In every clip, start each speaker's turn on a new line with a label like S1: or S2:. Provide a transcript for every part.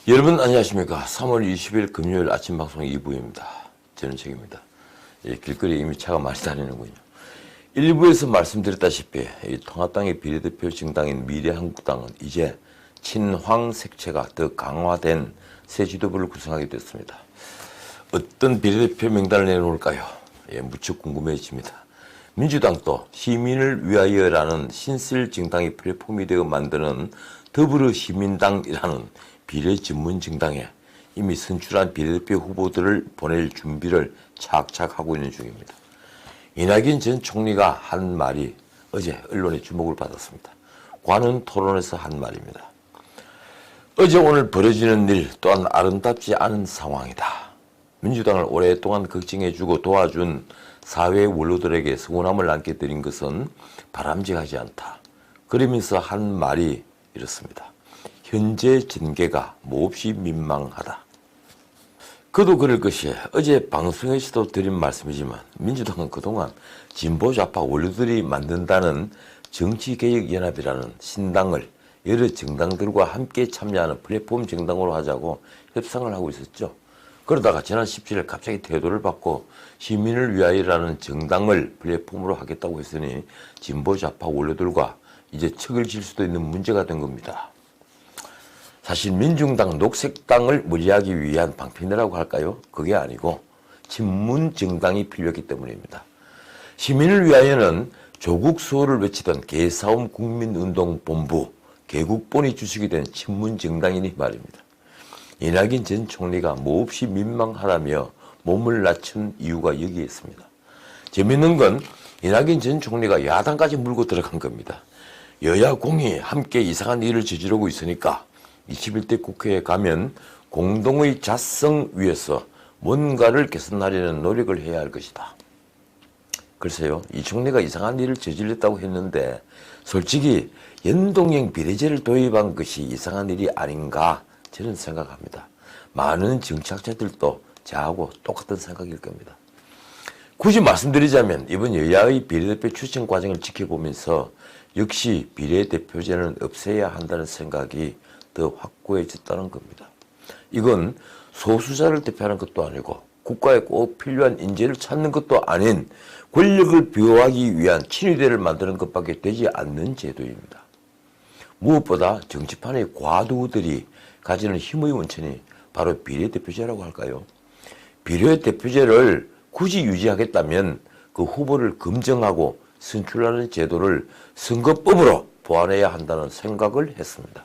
S1: 여러분 안녕하십니까. 3월 20일 금요일 아침 방송 2부입니다. 저는 책입니다. 길거리에 이미 차가 많이 다니는군요. 1부에서 말씀드렸다시피 이 통합당의 비례대표 정당인 미래한국당은 이제 친황 색채가 더 강화된 새 지도부를 구성하게 됐습니다. 어떤 비례대표 명단을 내놓을까요? 무척 궁금해집니다. 민주당도 시민을 위하여라는 신설 정당의 플랫폼이 되어 만드는 더불어시민당이라는 비례 전문 정당에 이미 선출한 비례대표 후보들을 보낼 준비를 착착 하고 있는 중입니다. 이낙연 전 총리가 한 말이 어제 언론의 주목을 받았습니다. 관훈 토론에서 한 말입니다. 어제 오늘 벌어지는 일 또한 아름답지 않은 상황이다. 민주당을 오랫동안 걱정해주고 도와준 사회 원로들에게 서운함을 안게 드린 것은 바람직하지 않다. 그러면서 한 말이 이렇습니다. 현재 전개가 몹시 민망하다. 그도 그럴 것이 어제 방송에서도 드린 말씀이지만 민주당은 그동안 진보좌파 원로들이 만든다는 정치개혁연합이라는 신당을 여러 정당들과 함께 참여하는 플랫폼 정당으로 하자고 협상을 하고 있었죠. 그러다가 지난 17일 갑자기 태도를 바꿔 시민을 위하여라는 정당을 플랫폼으로 하겠다고 했으니 진보좌파 원로들과 이제 척을 질 수도 있는 문제가 된 겁니다. 사실 민중당, 녹색당을 멀리하기 위한 방편이라고 할까요? 그게 아니고 친문 정당이 필요했기 때문입니다. 시민을 위하여는 조국 수호를 외치던 개싸움 국민운동본부, 개국본이 주축이 된 친문 정당이니 말입니다. 이낙연 전 총리가 몹시 민망하다며 몸을 낮춘 이유가 여기에 있습니다. 재밌는 건 이낙연 전 총리가 야당까지 물고 들어간 겁니다. 여야 공이 함께 이상한 일을 저지르고 있으니까 21대 국회에 가면 공동의 자성 위에서 뭔가를 개선하려는 노력을 해야 할 것이다. 글쎄요, 이 총리가 이상한 일을 저질렀다고 했는데 솔직히 연동형 비례제를 도입한 것이 이상한 일이 아닌가 저는 생각합니다. 많은 정치학자들도 저하고 똑같은 생각일 겁니다. 굳이 말씀드리자면 이번 여야의 비례대표 추천 과정을 지켜보면서 역시 비례대표제는 없애야 한다는 생각이 더 확고해졌다는 겁니다. 이건 소수자를 대표하는 것도 아니고 국가에 꼭 필요한 인재를 찾는 것도 아닌 권력을 비호하기 위한 친위대를 만드는 것밖에 되지 않는 제도입니다. 무엇보다 정치판의 과도들이 가지는 힘의 원천이 바로 비례대표제라고 할까요? 비례대표제를 굳이 유지하겠다면 그 후보를 검증하고 선출하는 제도를 선거법으로 보완해야 한다는 생각을 했습니다.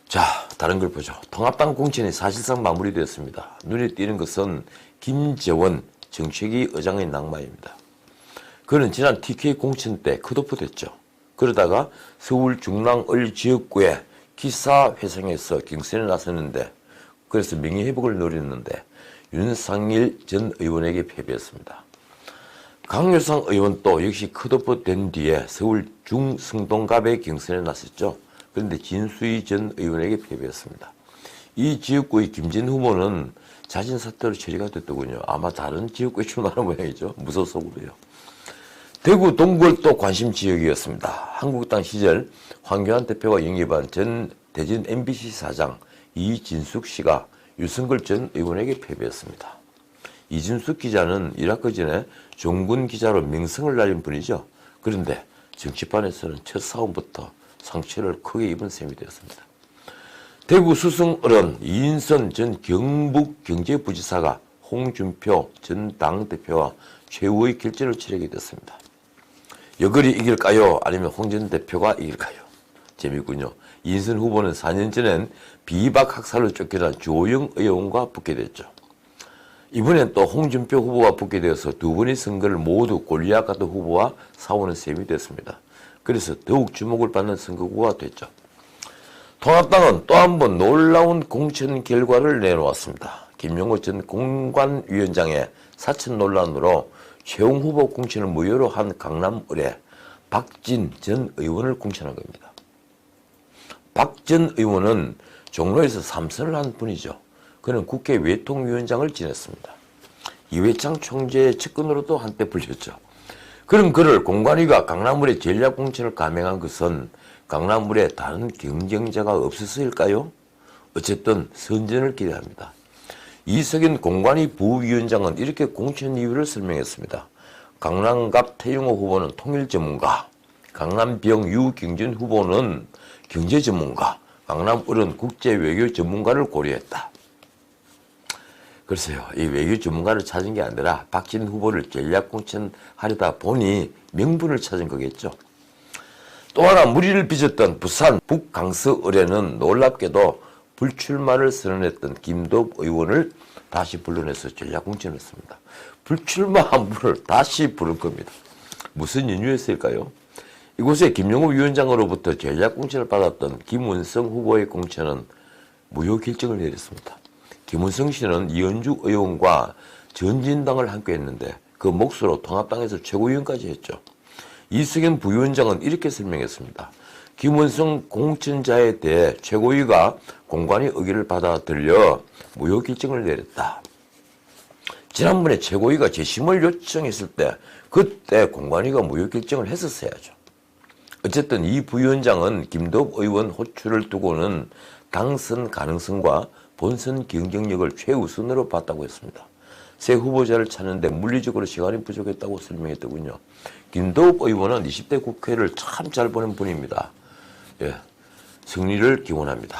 S1: 자, 다른 걸 보죠. 통합당 공천이 사실상 마무리되었습니다. 눈에 띄는 것은 김재원 정책위 의장의 낙마입니다. 그는 지난 TK 공천 때 컷오프 됐죠. 그러다가 서울 중랑을 지역구에 기사회생해서 경선에 나섰는데 그래서 명예회복을 노렸는데 윤상일 전 의원에게 패배했습니다. 강효상 의원도 역시 컷오프 된 뒤에 서울 중성동갑의 경선에 나섰죠. 그런데 진수희 전 의원에게 패배했습니다. 이 지역구의 김진 후보는 자진 사퇴로 처리가 됐더군요. 아마 다른 지역구에 출마하는 모양이죠. 무소속 후보요. 대구 동구도 관심 지역이었습니다. 한국당 시절 황교안 대표가 영입한 전 대전 MBC 사장 이진숙 씨가 유승걸 전 의원에게 패배했습니다. 이진숙 기자는 이라크 전에 종군 기자로 명성을 날린 분이죠. 그런데 정치판에서는 첫 싸움부터 상처를 크게 입은 셈이 되었습니다. 대구 수성을은 이인선 전 경북경제부지사가 홍준표 전 당대표와 최후의 결전을 치르게 됐습니다. 여걸이 이길까요? 아니면 홍 전 대표가 이길까요? 재밌군요. 이인선 후보는 4년 전엔 비박 학살로 쫓겨난 조영 의원과 붙게 됐죠. 이번엔 또 홍준표 후보가 붙게 되어서 두 번의 선거를 모두 골리앗 같은 후보와 싸우는 셈이 됐습니다. 그래서 더욱 주목을 받는 선거구가 됐죠. 통합당은 또 한 번 놀라운 공천 결과를 내놓았습니다. 김용호 전 공관위원장의 사천 논란으로 최홍 후보 공천을 무효로 한 강남을에 박진 전 의원을 공천한 겁니다. 박 전 의원은 종로에서 3선을 한 분이죠. 그는 국회 외통위원장을 지냈습니다. 이회창 총재의 측근으로도 한때 불렸죠. 그런 그를 공관위가 강남을의 전략공천을 감행한 것은 강남을에 다른 경쟁자가 없어서일까요? 어쨌든 선전을 기대합니다. 이석연 공관위 부위원장은 이렇게 공천 이유를 설명했습니다. 강남갑 태영호 후보는 통일 전문가, 강남병 유경준 후보는 경제 전문가, 강남을은 국제 외교 전문가를 고려했다. 글쎄요, 이 외교 전문가를 찾은 게 아니라 박진 후보를 전략 공천하려다 보니 명분을 찾은 거겠죠. 또 하나 무리를 빚었던 부산 북강서을에는 놀랍게도 불출마를 선언했던 김도읍 의원을 다시 불러내서 전략 공천을 했습니다. 불출마한 분을 다시 부른 겁니다. 무슨 이유였을까요? 이곳에 김영우 위원장으로부터 전략 공천을 받았던 김원성 후보의 공천은 무효 결정을 내렸습니다. 김원성 씨는 이현주 의원과 전진당을 함께 했는데 그 몫으로 통합당에서 최고위원까지 했죠. 이석연 부위원장은 이렇게 설명했습니다. 김원성 공천자에 대해 최고위가 공관위 의견을 받아들여 무효 결정을 내렸다. 지난번에 최고위가 재심을 요청했을 때 그때 공관위가 무효 결정을 했었어야죠. 어쨌든 이 부위원장은 김도읍 의원 호출을 두고는 당선 가능성과 본선 경쟁력을 최우선으로 봤다고 했습니다. 새 후보자를 찾는데 물리적으로 시간이 부족했다고 설명했더군요. 김도읍 의원은 20대 국회를 참 잘 보낸 분입니다. 예, 승리를 기원합니다.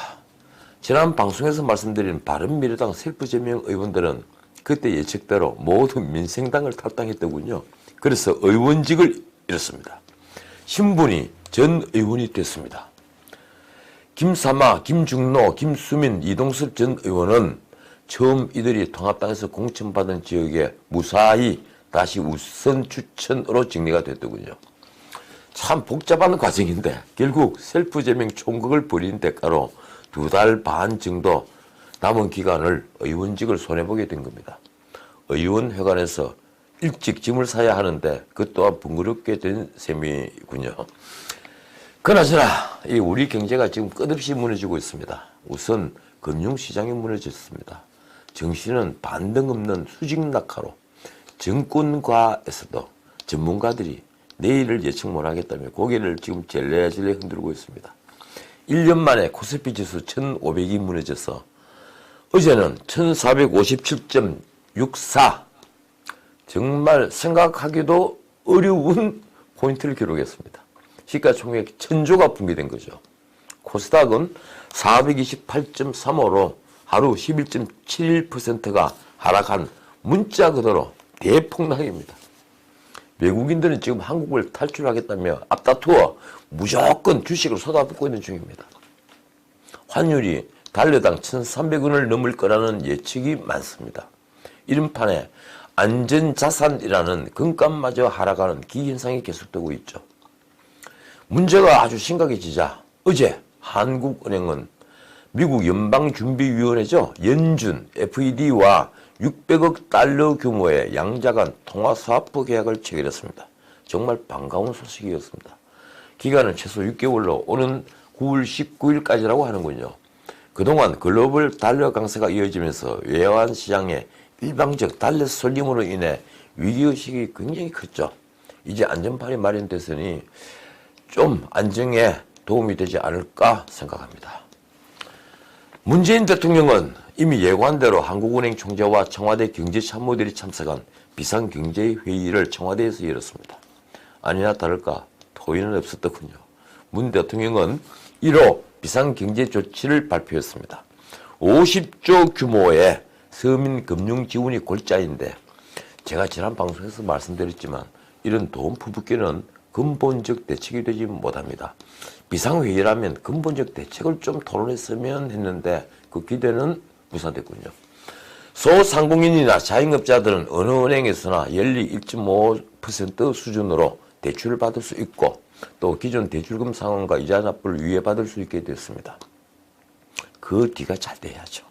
S1: 지난 방송에서 말씀드린 바른미래당 셀프제명 의원들은 그때 예측대로 모두 민생당을 탈당했더군요. 그래서 의원직을 잃었습니다. 신분이 전 의원이 됐습니다. 김사마, 김중노, 김수민, 이동섭 전 의원은 처음 이들이 통합당에서 공천받은 지역에 무사히 다시 우선 추천으로 정리가 됐더군요. 참 복잡한 과정인데 결국 셀프 제명 총각을 벌인 대가로 2달 반 정도 남은 기간을 의원직을 손해보게 된 겁니다. 의원회관에서 일찍 짐을 사야 하는데 그 또한 번거롭게 된 셈이군요. 그나저나 이 우리 경제가 지금 끝없이 무너지고 있습니다. 우선 금융시장이 무너졌습니다. 정시는 반등 없는 수직 낙하로 정권과에서도 전문가들이 내일을 예측 못하겠다며 고개를 지금 젤레젤레 흔들고 있습니다. 1년 만에 코스피 지수 1,500이 무너져서 어제는 1,457.64 정말 생각하기도 어려운 포인트를 기록했습니다. 시가총액 1,000조가 붕괴된 거죠. 코스닥은 428.35로 하루 11.71%가 하락한 문자 그대로 대폭락입니다. 외국인들은 지금 한국을 탈출하겠다며 앞다투어 무조건 주식을 쏟아붓고 있는 중입니다. 환율이 달러당 1,300원을 넘을 거라는 예측이 많습니다. 이런 판에 안전자산이라는 금값마저 하락하는 기현상이 계속되고 있죠. 문제가 아주 심각해지자 어제 한국은행은 미국 연방준비위원회죠. 연준 FED와 600억 달러 규모의 양자간 통화스와프 계약을 체결했습니다. 정말 반가운 소식이었습니다. 기간은 최소 6개월로 오는 9월 19일까지라고 하는군요. 그동안 글로벌 달러 강세가 이어지면서 외환 시장의 일방적 달러 쏠림으로 인해 위기의식이 굉장히 컸죠. 이제 안전판이 마련됐으니 좀 안정에 도움이 되지 않을까 생각합니다. 문재인 대통령은 이미 예고한 대로 한국은행 총재와 청와대 경제참모들이 참석한 비상경제회의를 청와대에서 열었습니다. 아니나 다를까 토의는 없었더군요. 문 대통령은 1호 비상경제조치를 발표했습니다. 50조 규모의 서민금융지원이 골자인데 제가 지난 방송에서 말씀드렸지만 이런 돈 부부끼는 근본적 대책이 되지 못합니다. 비상회의라면 근본적 대책을 좀 토론했으면 했는데 그 기대는 무산됐군요. 소상공인이나 자영업자들은 어느 은행에서나 연리 1.5% 수준으로 대출을 받을 수 있고 또 기존 대출금 상환과 이자 납부를 유예받을 수 있게 됐습니다. 그 뒤가 잘 돼야죠.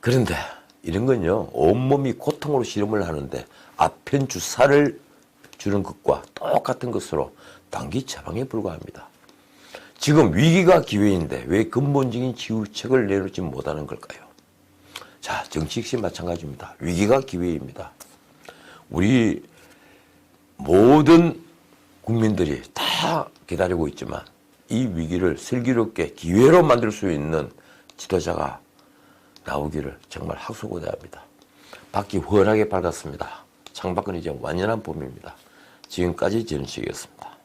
S1: 그런데 이런 건요, 온몸이 고통으로 실험을 하는데 아편 주사를 주는 것과 똑같은 것으로 단기 처방에 불과합니다. 지금 위기가 기회인데 왜 근본적인 치유책을 내놓지 못하는 걸까요? 자, 정치 역시 마찬가지입니다. 위기가 기회입니다. 우리 모든 국민들이 다 기다리고 있지만 이 위기를 슬기롭게 기회로 만들 수 있는 지도자가 나오기를 정말 학수고대합니다. 밖이 훤하게 밝았습니다. 창밖은 이제 완연한 봄입니다. 지금까지 전식이었습니다.